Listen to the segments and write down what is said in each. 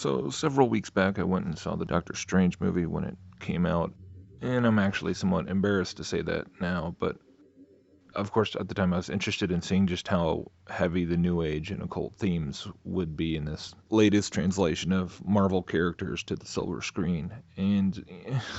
So, several weeks back, I went and saw the Doctor Strange movie when it came out, and I'm actually somewhat embarrassed to say that now, but of course, at the time, I was interested in seeing just how heavy the New Age and occult themes would be in this latest translation of Marvel characters to the silver screen. And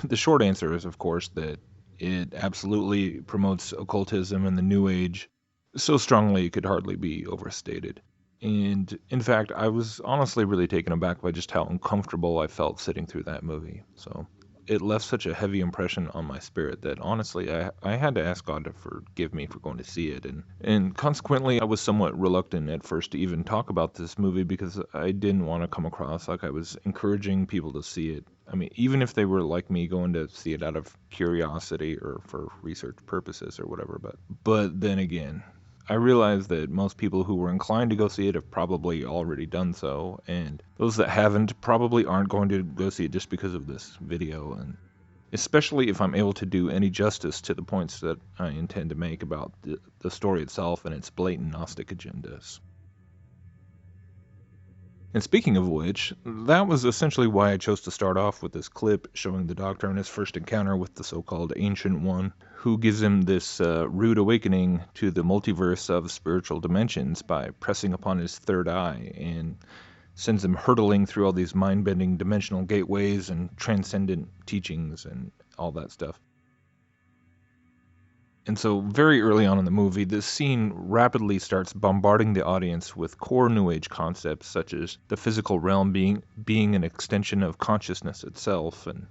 the short answer is, of course, that it absolutely promotes occultism and the New Age so strongly it could hardly be overstated. And in fact, I was honestly really taken aback by just how uncomfortable I felt sitting through that movie. So it left such a heavy impression on my spirit that honestly I had to ask God to forgive me for going to see it. And consequently, I was somewhat reluctant at first to even talk about this movie because I didn't want to come across like I was encouraging people to see it. I mean, even if they were like me going to see it out of curiosity or for research purposes or whatever. But then again, I realize that most people who were inclined to go see it have probably already done so, and those that haven't probably aren't going to go see it just because of this video, and especially if I'm able to do any justice to the points that I intend to make about the story itself and its blatant Gnostic agendas. And speaking of which, that was essentially why I chose to start off with this clip showing the Doctor in his first encounter with the so-called Ancient One, who gives him this rude awakening to the multiverse of spiritual dimensions by pressing upon his third eye and sends him hurtling through all these mind-bending dimensional gateways and transcendent teachings and all that stuff. And so, very early on in the movie, this scene rapidly starts bombarding the audience with core New Age concepts such as the physical realm being an extension of consciousness itself, and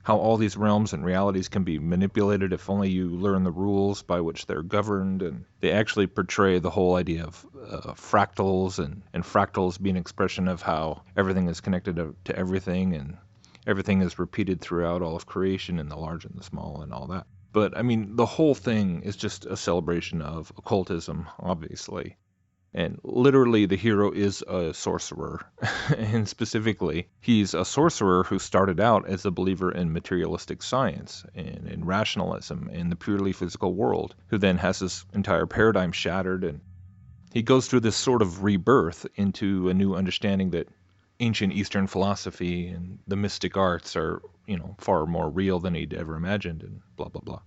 how all these realms and realities can be manipulated if only you learn the rules by which they're governed. And they actually portray the whole idea of fractals, and fractals being an expression of how everything is connected to everything, and everything is repeated throughout all of creation, in the large and the small, and all that. But, I mean, the whole thing is just a celebration of occultism, obviously. And literally, the hero is a sorcerer. And specifically, he's a sorcerer who started out as a believer in materialistic science and in rationalism and the purely physical world, who then has his entire paradigm shattered. And he goes through this sort of rebirth into a new understanding that ancient Eastern philosophy and the mystic arts are, far more real than he'd ever imagined, and blah, blah, blah.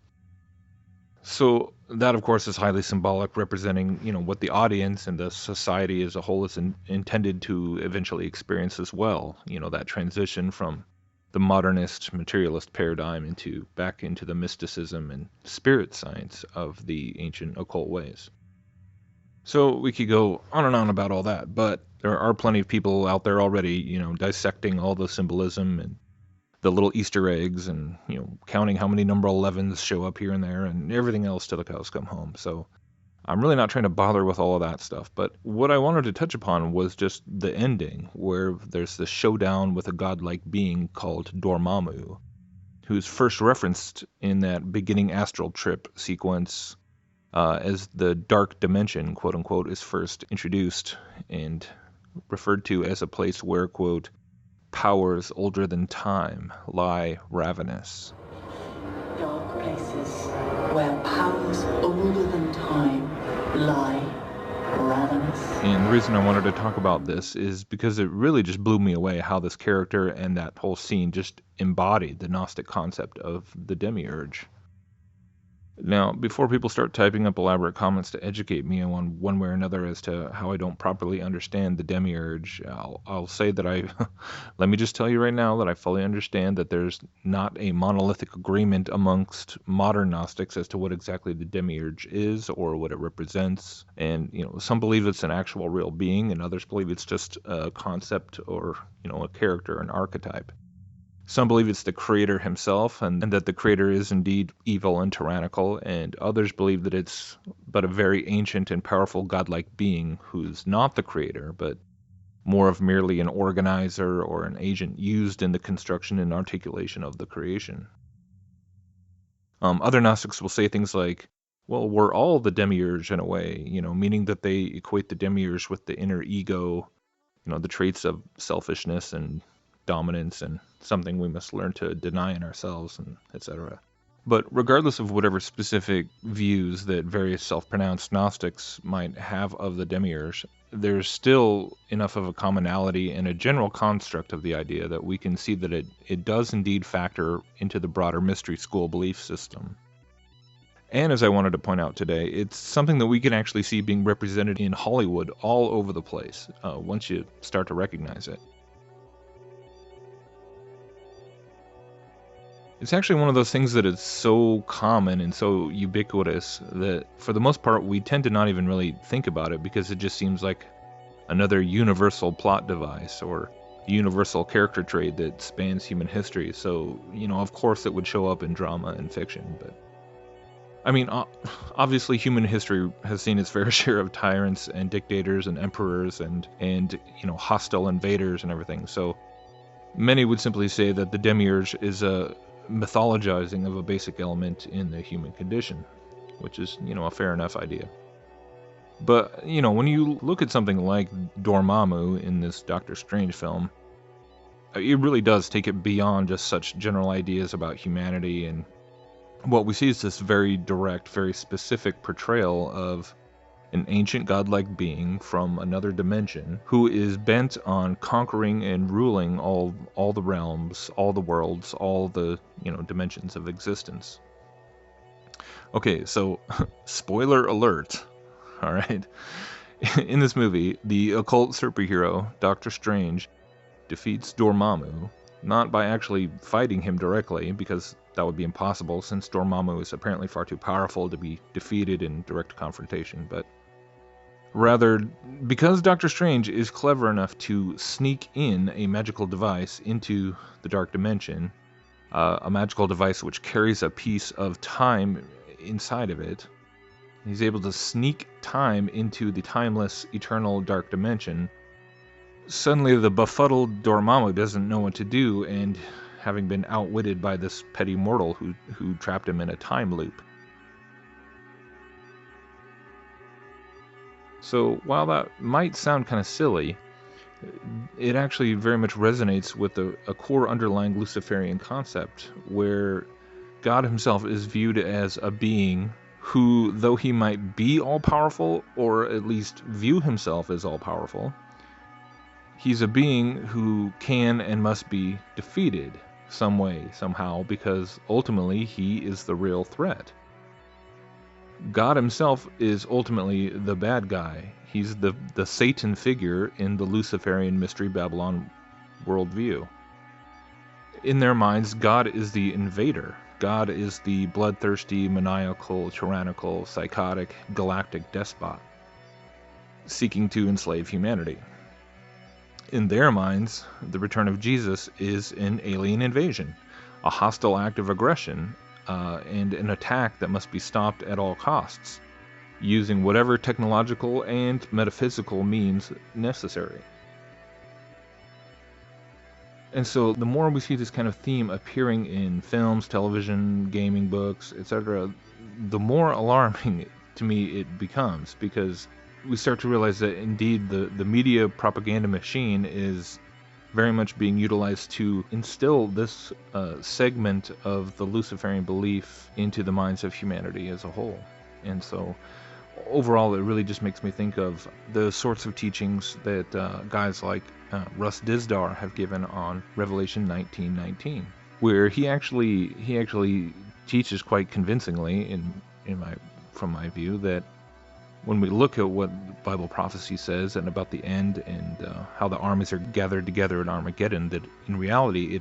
So that, of course, is highly symbolic, representing, what the audience and the society as a whole is intended to eventually experience as well. That transition from the modernist materialist paradigm back into the mysticism and spirit science of the ancient occult ways. So we could go on and on about all that, but there are plenty of people out there already, dissecting all the symbolism and the little Easter eggs and, counting how many number 11s show up here and there and everything else till the cows come home. So I'm really not trying to bother with all of that stuff. But what I wanted to touch upon was just the ending, where there's this showdown with a godlike being called Dormammu, who's first referenced in that beginning astral trip sequence as the dark dimension, quote unquote, is first introduced and referred to as a place where, quote, powers older than time lie ravenous. Dark places where powers older than time lie ravenous. And the reason I wanted to talk about this is because it really just blew me away how this character and that whole scene just embodied the Gnostic concept of the Demiurge. Now, before people start typing up elaborate comments to educate me on one way or another as to how I don't properly understand the Demiurge, I'll say that let me just tell you right now that I fully understand that there's not a monolithic agreement amongst modern Gnostics as to what exactly the Demiurge is or what it represents. And, some believe it's an actual real being, and others believe it's just a concept or, a character, an archetype. Some believe it's the creator himself, and that the creator is indeed evil and tyrannical, and others believe that it's but a very ancient and powerful godlike being who's not the creator, but more of merely an organizer or an agent used in the construction and articulation of the creation. Other Gnostics will say things like, well, we're all the Demiurge in a way, meaning that they equate the Demiurge with the inner ego, the traits of selfishness and dominance, and something we must learn to deny in ourselves, and etc. But regardless of whatever specific views that various self-pronounced Gnostics might have of the Demiurge, there's still enough of a commonality and a general construct of the idea that we can see that it does indeed factor into the broader mystery school belief system. And as I wanted to point out today, it's something that we can actually see being represented in Hollywood all over the place once you start to recognize it. It's actually one of those things that is so common and so ubiquitous that for the most part we tend to not even really think about it, because it just seems like another universal plot device or universal character trait that spans human history. So, of course it would show up in drama and fiction. But I mean, obviously human history has seen its fair share of tyrants and dictators and emperors and hostile invaders and everything. So many would simply say that the Demiurge is a mythologizing of a basic element in the human condition, which is, a fair enough idea. But, when you look at something like Dormammu in this Doctor Strange film, it really does take it beyond just such general ideas about humanity, and what we see is this very direct, very specific portrayal of an ancient godlike being from another dimension who is bent on conquering and ruling all the realms, all the worlds, all the dimensions of existence. Okay, so spoiler alert. All right. In this movie, the occult superhero Doctor Strange defeats Dormammu, not by actually fighting him directly, because that would be impossible since Dormammu is apparently far too powerful to be defeated in direct confrontation, but rather, because Doctor Strange is clever enough to sneak in a magical device into the Dark Dimension, a magical device which carries a piece of time inside of it. He's able to sneak time into the timeless, eternal Dark Dimension. Suddenly, the befuddled Dormammu doesn't know what to do, and having been outwitted by this petty mortal who trapped him in a time loop. So while that might sound kind of silly, it actually very much resonates with a core underlying Luciferian concept, where God himself is viewed as a being who, though he might be all-powerful, or at least view himself as all-powerful, he's a being who can and must be defeated some way, somehow, because ultimately he is the real threat. God himself is ultimately the bad guy. He's the Satan figure in the Luciferian Mystery Babylon worldview. In their minds, God is the invader. God is the bloodthirsty, maniacal, tyrannical, psychotic, galactic despot, seeking to enslave humanity. In their minds, the return of Jesus is an alien invasion, a hostile act of aggression, and an attack that must be stopped at all costs, using whatever technological and metaphysical means necessary. And so the more we see this kind of theme appearing in films, television, gaming, books, etc., the more alarming to me it becomes, because we start to realize that indeed the media propaganda machine is very much being utilized to instill this segment of the Luciferian belief into the minds of humanity as a whole. And so overall, it really just makes me think of the sorts of teachings that guys like Russ Dizdar have given on Revelation 19:19, where he actually teaches quite convincingly, from my view, that when we look at what Bible prophecy says and about the end and how the armies are gathered together at Armageddon, that in reality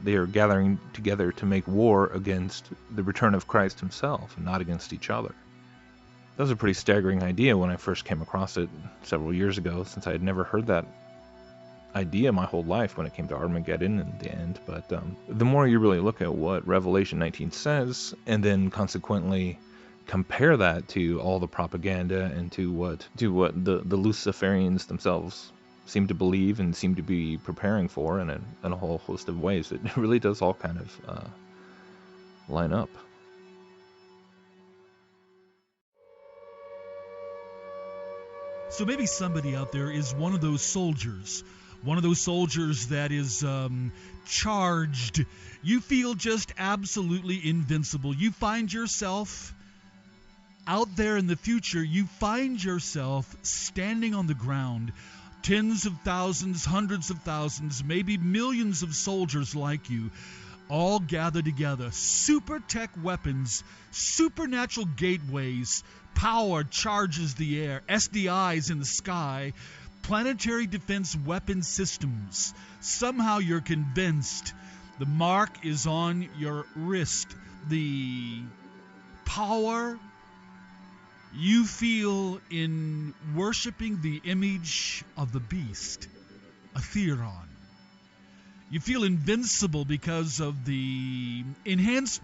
they are gathering together to make war against the return of Christ himself and not against each other. That was a pretty staggering idea when I first came across it several years ago, since I had never heard that idea my whole life when it came to Armageddon in the end. But the more you really look at what Revelation 19 says, and then consequently compare that to all the propaganda and to what the Luciferians themselves seem to believe and seem to be preparing for in a whole host of ways, it really does all kind of line up. So maybe somebody out there is one of those soldiers that is charged. You feel just absolutely invincible. You find yourself out there in the future, you find yourself standing on the ground, tens of thousands, hundreds of thousands, maybe millions of soldiers like you, all gathered together. Super tech weapons, supernatural gateways, power charges the air, SDIs in the sky, planetary defense weapon systems. Somehow you're convinced the mark is on your wrist. The power you feel in worshiping the image of the beast, a Theron. You feel invincible because of the enhancement.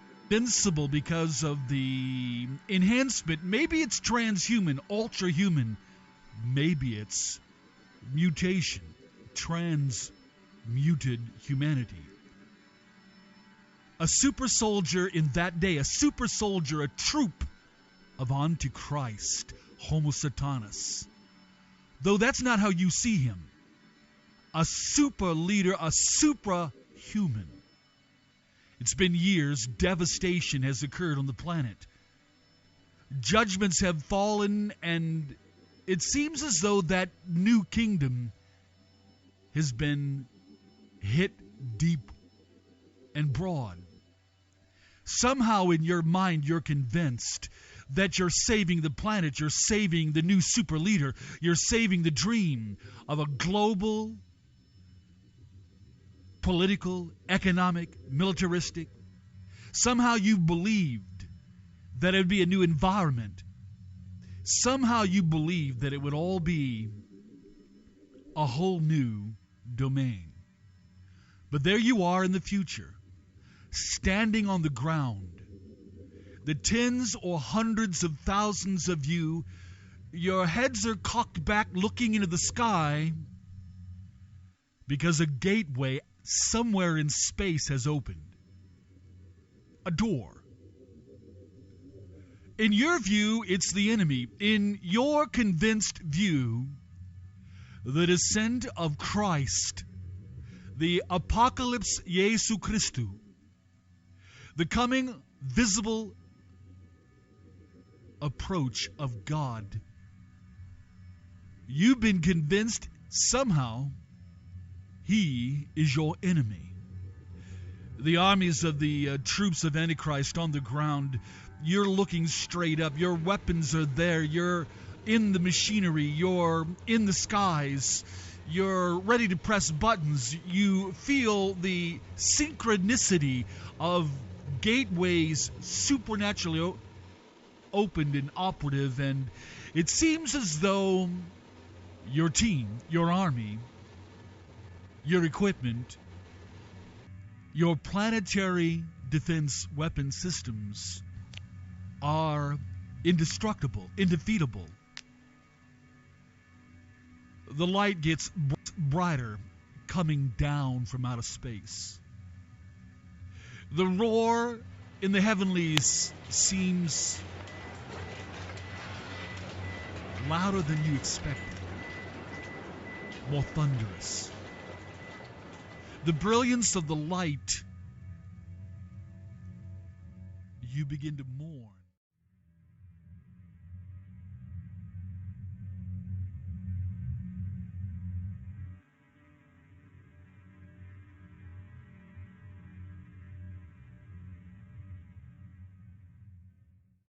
Maybe it's transhuman, ultra-human. Maybe it's mutation, transmuted humanity. A super soldier in that day, a super soldier, a troop of Antichrist, Homo Satanus. Though that's not how you see him. A super leader, a supra-human. It's been years. Devastation has occurred on the planet. Judgments have fallen, and it seems as though that new kingdom has been hit deep and broad. Somehow in your mind you're convinced that you're saving the planet, you're saving the new super leader, you're saving the dream of a global, political, economic, militaristic. Somehow you believed that it would be a new environment. Somehow you believed that it would all be a whole new domain. But there you are in the future, standing on the ground. The tens or hundreds of thousands of you, your heads are cocked back looking into the sky because a gateway somewhere in space has opened. A door. In your view, it's the enemy. In your convinced view, the descent of Christ, the apocalypse Jesu Christu, the coming visible approach of God. You've been convinced somehow he is your enemy. The armies of the troops of Antichrist on the ground, you're looking straight up. Your weapons are there. You're in the machinery. You're in the skies. You're ready to press buttons. You feel the synchronicity of gateways supernaturally opened and operative, and it seems as though your team, your army, your equipment, your planetary defense weapon systems are indestructible, indefeatable. The light gets brighter coming down from outer space. The roar in the heavenlies seems louder than you expected, more thunderous. The brilliance of the light, you begin to mourn.